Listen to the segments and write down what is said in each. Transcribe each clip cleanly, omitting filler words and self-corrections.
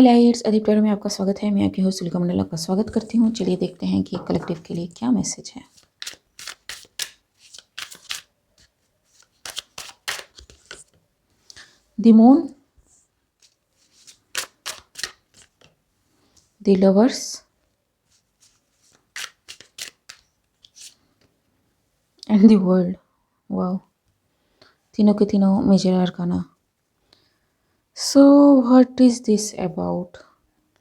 हाय lights, Adeep tarot में आपका स्वागत है। मैं आपकी होस्ट सुलिका मंडला का स्वागत करती हूँ। चलिए देखते हैं कि कलेक्टिव के लिए क्या मैसेज है। The moon, the lovers, and the world. Wow, तीनों के तीनों major arcana. So what is this about?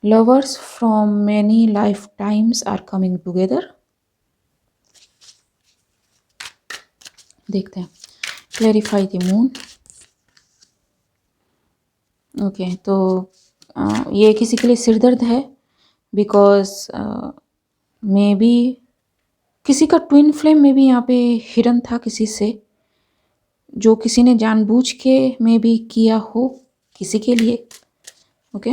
Lovers from many life times are coming together. देखते हैं। Clarify the moon. ओके, तो ये किसी के लिए सिरदर्द है, बिकॉज मे बी किसी का ट्विन फ्लेम में भी यहाँ पे हिरन था किसी से, जो किसी ने जानबूझ के में भी किया हो किसी के लिए। ओके,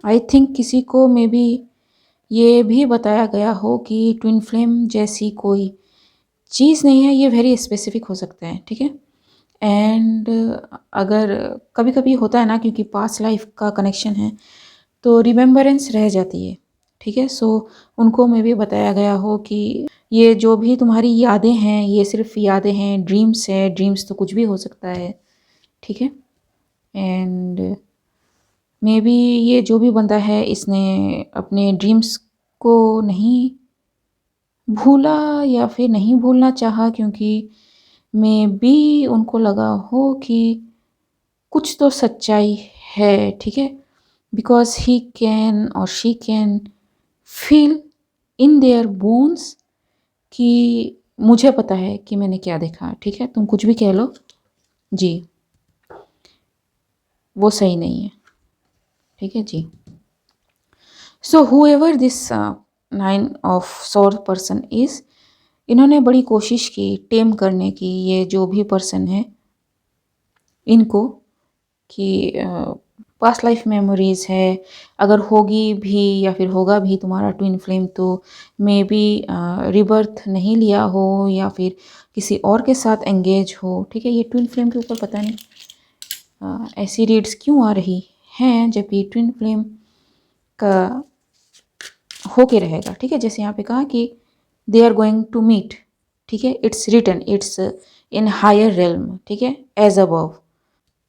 आई थिंक किसी को मे बी ये भी बताया गया हो कि ट्विन फ्लेम जैसी कोई चीज़ नहीं है, ये वेरी स्पेसिफिक हो सकता है। ठीक है, एंड अगर कभी कभी होता है ना, क्योंकि पास्ट लाइफ का कनेक्शन है तो रिमेम्बरेंस रह जाती है। ठीक है, सो उनको में भी बताया गया हो कि ये जो भी तुम्हारी यादें हैं ये सिर्फ यादें हैं, ड्रीम्स है। ड्रीम्स तो कुछ भी हो सकता है। ठीक है, एंड मे बी ये जो भी बंदा है इसने अपने ड्रीम्स को नहीं भूला या फिर नहीं भूलना चाहा, क्योंकि मे बी उनको लगा हो कि कुछ तो सच्चाई है। ठीक है, बिकॉज ही कैन और she can feel in their bones कि मुझे पता है कि मैंने क्या देखा। ठीक है, तुम कुछ भी कह लो जी, वो सही नहीं है। ठीक है जी। So however this 9 of sword person is, इन्होंने बड़ी कोशिश की टेम करने की, ये जो भी पर्सन है इनको, कि पास्ट लाइफ मेमोरीज है, अगर होगी भी या फिर होगा भी तुम्हारा ट्विन फ्लेम तो मे बी रिबर्थ नहीं लिया हो या फिर किसी और के साथ एंगेज हो। ठीक है, ये ट्विन फ्लेम के ऊपर पता नहीं ऐसी रीड्स क्यों आ रही हैं, जबकि ट्विन फ्लेम का होके रहेगा। ठीक है, जैसे यहाँ पे कहा कि they are going to meet. ठीक है, it's written, it's in higher realm. ठीक है, as above,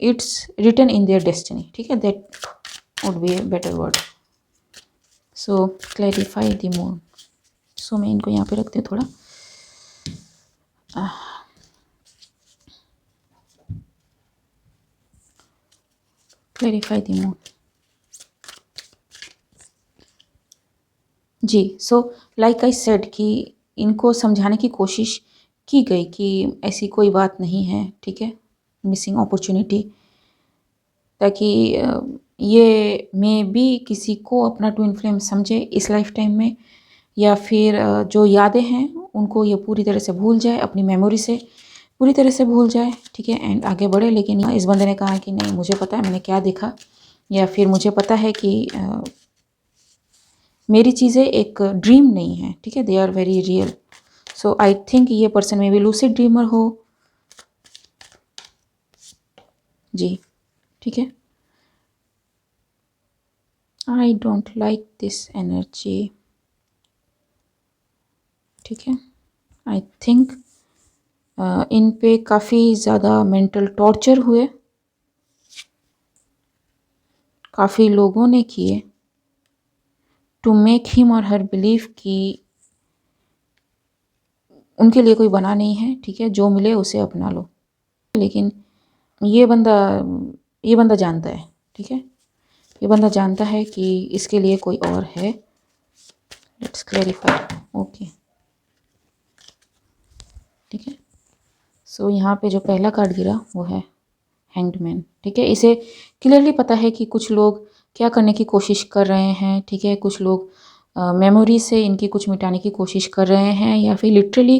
it's written in their destiny. ठीक है, that would be a better word. So clarify the moon. So मैं इनको यहाँ पे रखती हूँ थोड़ा। क्लैरिफाई द मून जी। सो लाइक आई सेड कि इनको समझाने की कोशिश की गई कि ऐसी कोई बात नहीं है। ठीक है, मिसिंग अपॉर्चुनिटी, ताकि ये मे बी किसी को अपना ट्विन फ्लेम समझे इस लाइफ टाइम में, या फिर जो यादें हैं उनको ये पूरी तरह से भूल जाए, अपनी मेमोरी से पूरी तरह से भूल जाए। ठीक है, एंड आगे बढ़े। लेकिन इस बंदे ने कहा कि नहीं, मुझे पता है मैंने क्या देखा, या फिर मुझे पता है कि मेरी चीज़ें एक ड्रीम नहीं है। ठीक है, they are very real. So I think ये पर्सन में भी लूसिड ड्रीमर हो जी। ठीक है, I don't like this energy. ठीक है, आई थिंक इन पे काफ़ी ज़्यादा मेंटल टॉर्चर हुए, काफ़ी लोगों ने किए, टू मेक हिम और हर बिलीव कि उनके लिए कोई बना नहीं है। ठीक है, जो मिले उसे अपना लो। लेकिन ये बंदा ये बंदा जानता है। ठीक है, ये बंदा जानता है कि इसके लिए कोई और है। Let's clarify. ओके, ठीक है। सो यहाँ पे जो पहला कार्ड गिरा वो है हैंग्ड मैन। ठीक है, इसे क्लियरली पता है कि कुछ लोग क्या करने की कोशिश कर रहे हैं। ठीक है, कुछ लोग मेमोरी से इनकी कुछ मिटाने की कोशिश कर रहे हैं, या फिर लिटरली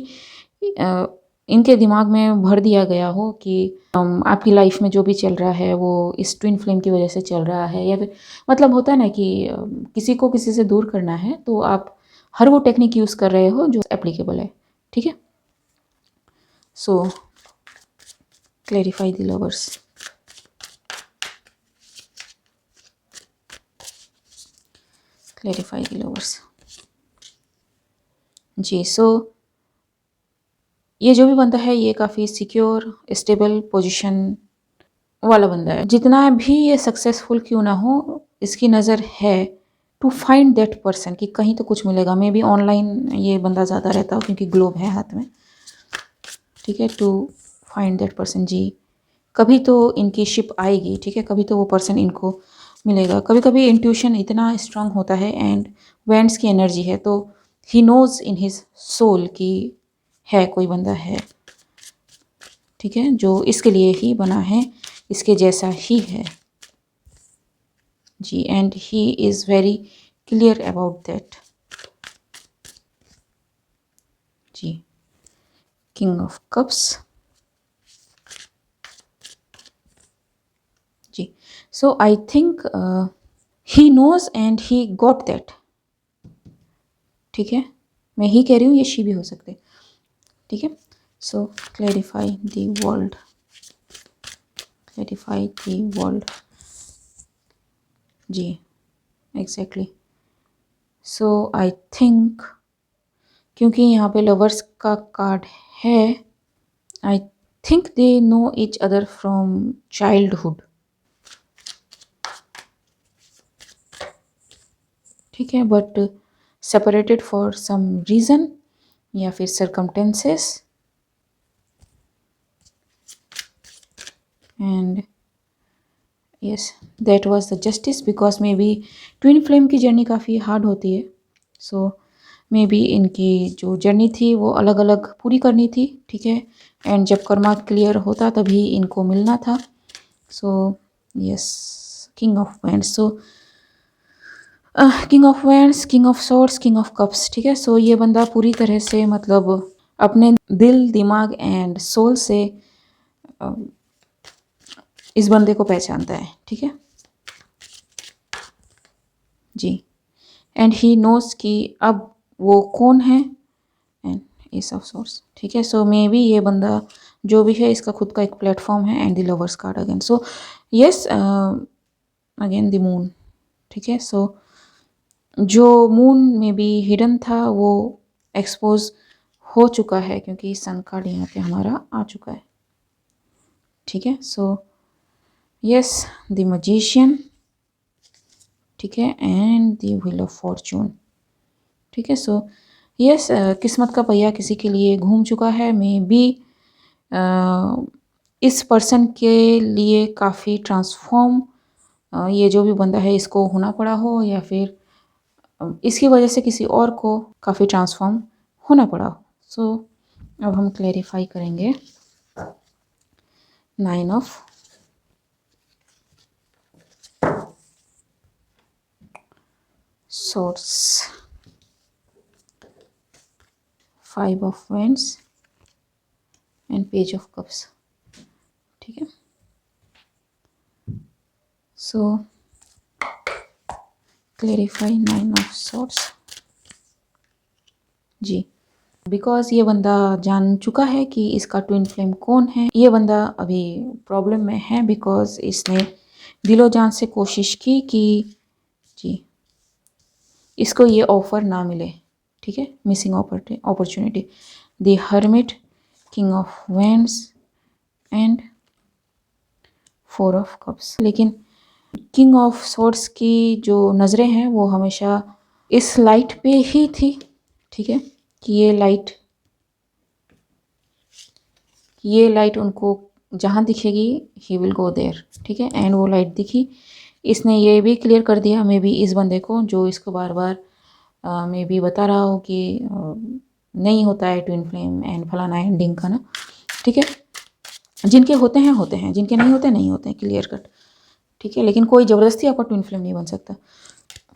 इनके दिमाग में भर दिया गया हो कि आपकी लाइफ में जो भी चल रहा है वो इस ट्विन फ्लेम की वजह से चल रहा है। या फिर मतलब होता है ना कि किसी को किसी से दूर करना है तो आप हर वो टेक्निक यूज़ कर रहे हो जो एप्लीकेबल है। ठीक है, so clarify the lovers. Clarify the lovers. जी, सो ये जो भी बंदा है ये काफ़ी सिक्योर स्टेबल पोजीशन वाला बंदा है। जितना भी ये सक्सेसफुल क्यों ना हो, इसकी नज़र है टू फाइंड दैट पर्सन कि कहीं तो कुछ मिलेगा। मे बी ऑनलाइन ये बंदा ज़्यादा रहता हो क्योंकि ग्लोब है हाथ में, ठीक है। टू फाइंड दैट पर्सन, जी कभी तो इनकी शिप आएगी, ठीक है, कभी तो वो पर्सन इनको मिलेगा। कभी कभी इंट्यूशन इतना स्ट्रांग होता है एंड वेंट्स की एनर्जी है, तो he knows in his soul कि है कोई बंदा है, ठीक है, जो इसके लिए ही बना है, इसके जैसा ही है। जी, and he is very clear about that. जी, किंग ऑफ कप्स। जी, so I think he knows and he got that, ठीक है। मैं ही कह रही हूँ, ये शी भी हो सकते, ठीक है। So clarify the world, clarify the world. जी, एग्जैक्टली। सो आई थिंक क्योंकि यहाँ पे लवर्स का कार्ड है, I think they know each other from childhood, ठीक है, but separated for some reason या फिर circumstances, and yes that was the justice, because maybe twin flame की जर्नी काफ़ी हार्ड होती है। सो मे बी इनकी जो जर्नी थी वो अलग अलग पूरी करनी थी, ठीक है, एंड जब कर्मा क्लियर होता तभी इनको मिलना था। So yes, king of wands. So king of wands, king of swords, king of cups, ठीक है। सो ये बंदा पूरी तरह से मतलब अपने दिल दिमाग एंड सोल से इस बंदे को पहचानता है, ठीक है। जी, एंड ही नोज कि अब वो कौन है, एंड एस ऑफ सोर्स, ठीक है। सो मे बी ये बंदा जो भी है इसका खुद का एक प्लेटफॉर्म है, and the lovers card again. So yes, again the moon, ठीक है। सो जो मून में भी हिडन था वो एक्सपोज हो चुका है क्योंकि सन कार्ड यहाँ पे हमारा आ चुका है, ठीक है। सो यस, द मैजिशियन, ठीक है, and the wheel of Fortune, ठीक है। सो यस, किस्मत का पहिया किसी के लिए घूम चुका है। मे बी इस पर्सन के लिए काफ़ी ट्रांसफॉर्म ये जो भी बंदा है इसको होना पड़ा हो, या फिर इसकी वजह से किसी और को काफ़ी ट्रांसफॉर्म होना पड़ा हो। सो अब हम क्लैरिफाई करेंगे 9 of swords, 5 of wands and page of cups, ठीक है। So clarify 9 of swords. जी, बिकॉज ये बंदा जान चुका है कि इसका ट्विन फ्लेम कौन है। ये बंदा अभी प्रॉब्लम में है बिकॉज इसने दिलो जान से कोशिश की कि जी इसको ये ऑफर ना मिले, ठीक है, missing opportunity. The hermit, king of wands and 4 of cups. लेकिन किंग ऑफ सॉर्ड्स की जो नज़रें हैं वो हमेशा इस लाइट पे ही थी, ठीक है, कि ये लाइट उनको जहाँ दिखेगी ही विल गो देयर, ठीक है, एंड वो लाइट दिखी। इसने ये भी क्लियर कर दिया मे बी इस बंदे को, जो इसको बार बार मे बी बता रहा हो कि नहीं होता है ट्विन फ्लेम एंड फलाना एंडिंग का ना, ठीक है। जिनके होते हैं, जिनके नहीं होते नहीं होते हैं, क्लियर कट, ठीक है। लेकिन कोई ज़बरदस्ती आपका ट्विन फ्लेम नहीं बन सकता।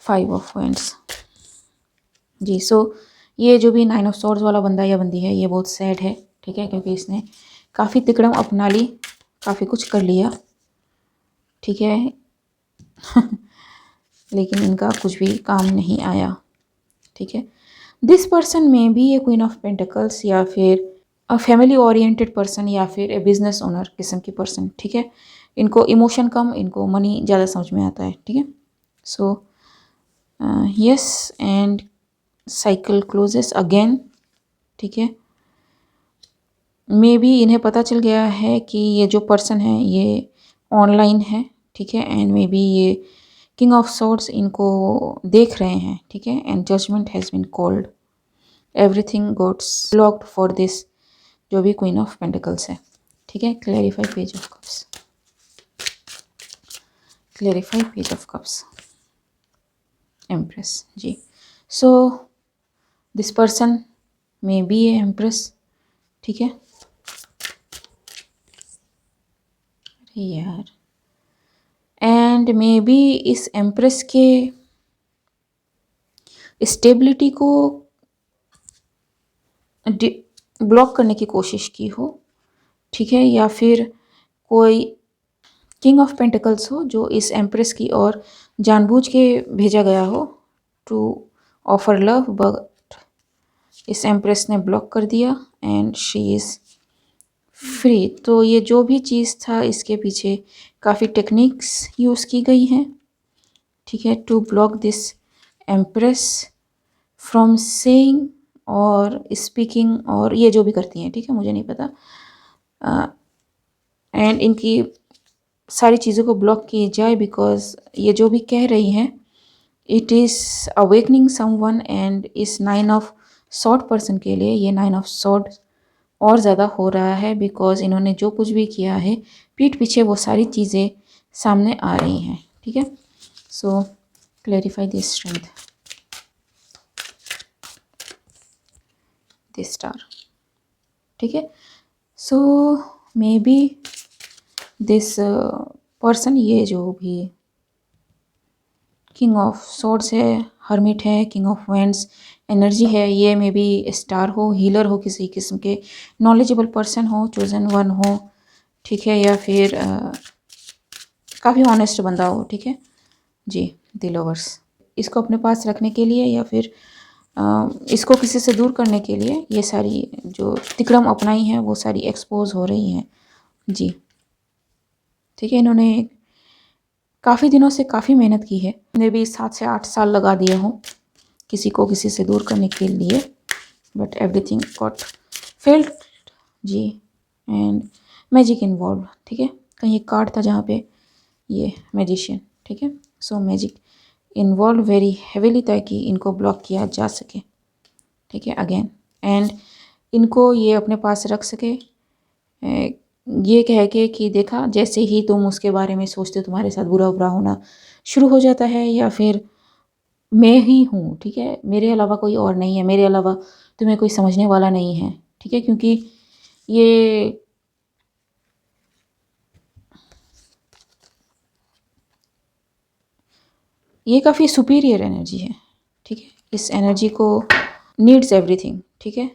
5 ऑफ वैंड्स। जी, सो ये जो भी 9 ऑफ सॉर्ड्स वाला बंदा या बंदी है ये बहुत सैड है, ठीक है, क्योंकि इसने काफ़ी तिकड़म अपना ली, काफ़ी कुछ कर लिया, ठीक है, लेकिन इनका कुछ भी काम नहीं आया, ठीक है। दिस पर्सन में भी ये क्वीन ऑफ पेंटिकल्स या फिर फैमिली ओरिएंटेड पर्सन या फिर ए बिजनेस ओनर किस्म की पर्सन, ठीक है। इनको इमोशन कम, इनको मनी ज़्यादा समझ में आता है, ठीक है। So yes and cycle closes again, ठीक है। मे बी इन्हें पता चल गया है कि ये जो पर्सन है ये ऑनलाइन है, ठीक है। एंड मे बी ये किंग ऑफ सॉर्ड्स इनको देख रहे हैं, ठीक है। And judgement has been called, everything gots blocked for this, जो भी क्वीन ऑफ पेंटिकल्स है, ठीक है। Clarify page of cups, clarify page of cups, empress जी। So this person may be a empress, ठीक है। अरे यार, एंड मे बी इस एम्प्रेस के स्टेबिलिटी को ब्लॉक करने की कोशिश की हो, ठीक है। या फिर कोई किंग ऑफ पेंटिकल्स हो जो इस एम्प्रेस की ओर जानबूझ के भेजा गया हो टू ऑफर लव, बट इस एम्प्रेस ने ब्लॉक कर दिया एंड शी इज़ फ्री। तो ये जो भी चीज़ था इसके पीछे काफ़ी टेक्निक्स यूज़ की गई हैं, ठीक है, to block this empress from saying और स्पीकिंग, और ये जो भी करती हैं, ठीक है, मुझे नहीं पता। एंड इनकी सारी चीज़ों को ब्लॉक किए जाए बिकॉज ये जो भी कह रही हैं it is awakening someone, and इस 9 ऑफ सॉर्ड पर्सन के लिए ये 9 ऑफ सॉर्ड और ज़्यादा हो रहा है बिकॉज इन्होंने जो कुछ भी किया है पीठ पीछे वो सारी चीज़ें सामने आ रही हैं, ठीक है। So clarify this strength, this star, ठीक है। So maybe this person, ये जो भी किंग ऑफ सॉर्ड्स है, हर्मिट है, किंग ऑफ वेंड्स एनर्जी है, ये मे बी स्टार हो, हीलर हो, किसी किस्म के नॉलेजेबल पर्सन हो, चोजन वन हो, ठीक है। या फिर काफ़ी ऑनेस्ट बंदा हो, ठीक है जी। द लवर्स, इसको अपने पास रखने के लिए या फिर इसको किसी से दूर करने के लिए ये सारी जो तिकड़म अपनाई हैं वो सारी एक्सपोज हो रही हैं जी, ठीक है। इन्होंने काफ़ी दिनों से काफ़ी मेहनत की है, मे भी 7 से 8 साल लगा दिए हों किसी को किसी से दूर करने के लिए, बट एवरीथिंग गॉट फेल्ड जी। एंड मैजिक इन्वॉल्व, ठीक है। कहीं एक कार्ड था जहाँ पे ये मैजिशियन, ठीक है। सो मैजिक इन्वॉल्व वेरी हेविली ताकि इनको ब्लॉक किया जा सके, ठीक है, अगेन। एंड इनको ये अपने पास रख सके, ये कह के कि देखा जैसे ही तुम उसके बारे में सोचते हो तुम्हारे साथ बुरा बुरा होना शुरू हो जाता है, या फिर मैं ही हूँ, ठीक है, मेरे अलावा कोई और नहीं है, मेरे अलावा तुम्हें कोई समझने वाला नहीं है, ठीक है। क्योंकि ये काफ़ी सुपीरियर एनर्जी है, ठीक है। इस एनर्जी को नीड्स एवरीथिंग, ठीक है।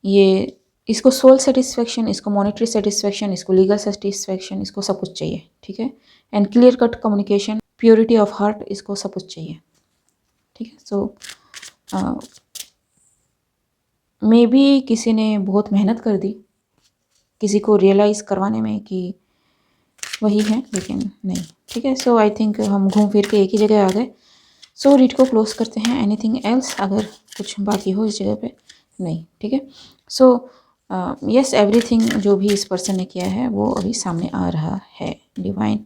ये इसको सोल सेटिस्फेक्शन, इसको मॉनेटरी सेटिस्फेक्शन, इसको लीगल सेटिस्फेक्शन, इसको सब कुछ चाहिए, ठीक है। And clear cut communication, purity of heart, इसको सब कुछ चाहिए, ठीक है। सो मे बी किसी ने बहुत मेहनत कर दी किसी को रियलाइज़ करवाने में कि वही है, लेकिन नहीं, ठीक है। सो आई थिंक हम घूम फिर के एक ही जगह आ गए। सो रीड को क्लोज करते हैं। एनीथिंग एल्स अगर कुछ बाकी हो इस जगह पे? नहीं, ठीक है। सो यस, एवरीथिंग जो भी इस पर्सन ने किया है वो अभी सामने आ रहा है, डिवाइन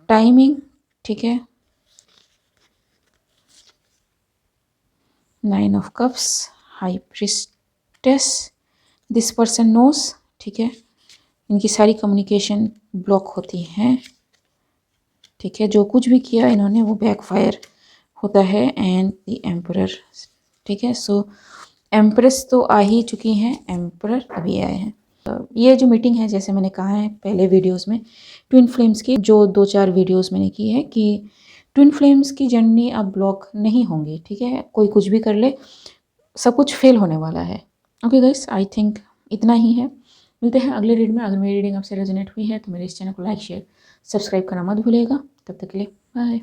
टाइमिंग, ठीक है। 9 of cups, high priestess, this person knows, ठीक है। इनकी सारी कम्युनिकेशन ब्लॉक होती हैं, ठीक है। जो कुछ भी किया इन्होंने वो बैकफायर होता है। एंड द एम्परर, ठीक है। सो एम्प्रेस तो आ ही चुकी हैं, एम्परर अभी आए हैं। ये जो मीटिंग है, जैसे मैंने कहा है पहले वीडियोस में, ट्विन फ्लेम्स की जो 2-4 वीडियोस मैंने की है कि ट्विन फ्लेम्स की जर्नी अब ब्लॉक नहीं होंगी, ठीक है। कोई कुछ भी कर ले, सब कुछ फेल होने वाला है। ओके गाइस, आई थिंक इतना ही है। मिलते हैं अगले रीड में। अगर मेरी रीडिंग आपसे रेजोनेट हुई है तो मेरे इस चैनल को लाइक शेयर सब्सक्राइब करना मत भूलिएगा। तब तक के लिए बाय।